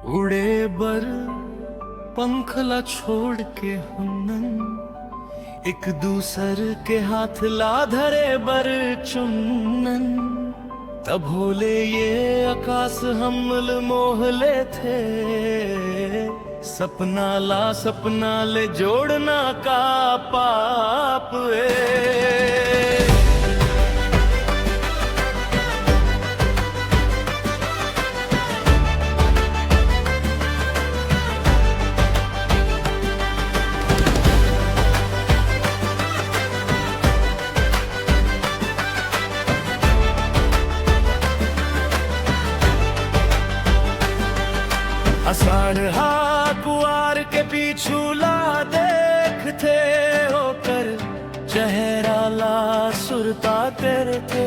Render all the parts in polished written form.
उड़े बर पंखला छोड़ के हमन एक दूसर के हाथ ला धरे बर चुनन। तब होले ये आकाश हमल मोहले थे, सपना ला सपना ले जोड़ना का पाप आषाढ़ कुआर के पीछू ला देखते होकर चेहरा ला सुरता करते।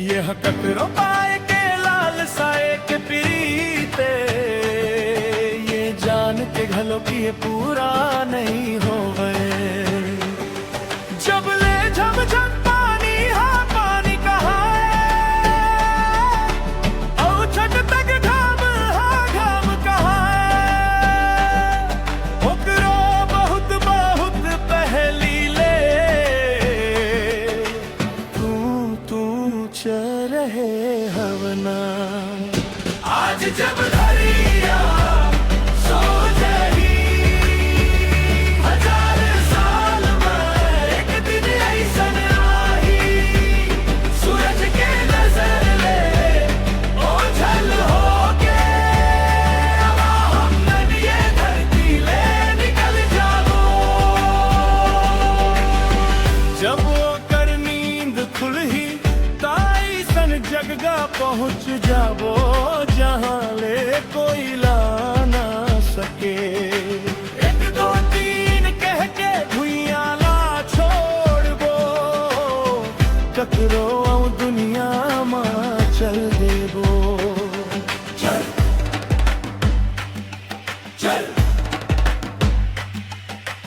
यह ककरो पाए के लाल साए के प्रीते, ये जान के घलो की ये पूरा नहीं हो गए। जब ले झमझम पानी हाँ पानी कहा और छट तक रहे हवना। आज जब धरिया सो जाही, हजार साल में एक दिन ऐसन आही, सूरज के नजर ले ओझल होके अब हमन ये धरती ले निकल जाबो। जब वो कर नींद खुलही जगगा पहुंच जाबो, जहां ले कोई ला ना सके। एक दो तीन कह के भुइयां ला छोड़बो, ककरो दुनिया मां चल देबो। चल चल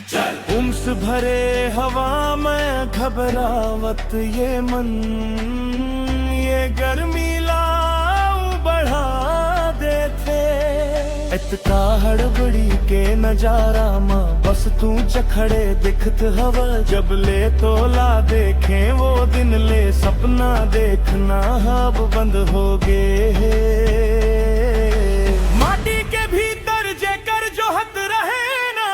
चल उम्स भरे हवा में घबरावत ये मन, ये गर्मी लाऊ बढ़ा देते। इतना हड़बड़ी के नजारा मां बस तू चखड़े दिखत हवा। जब ले तो ला देखे वो दिन ले सपना देखना हब बंद हो गए। माटी के भीतर जेकर जो हद रहे ना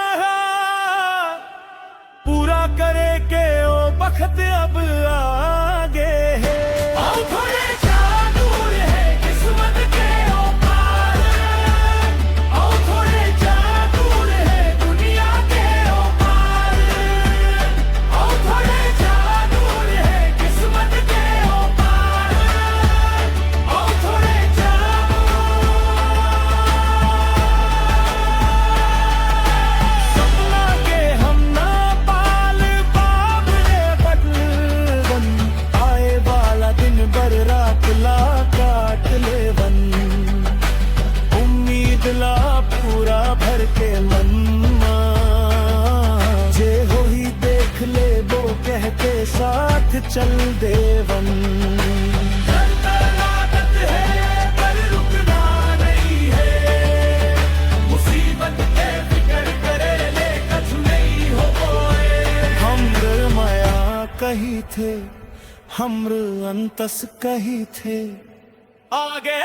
पूरा करे के ओ बखत अब आगे है। पूरा भर के मनमा जे हो ही देख ले वो कह के साथ चल देवन। है पर रुकना नहीं है, मुसीबत के फिक्र करे ले कछु नहीं हो पाए। हमर माया कही थे, हमर अंतस कही थे, आगे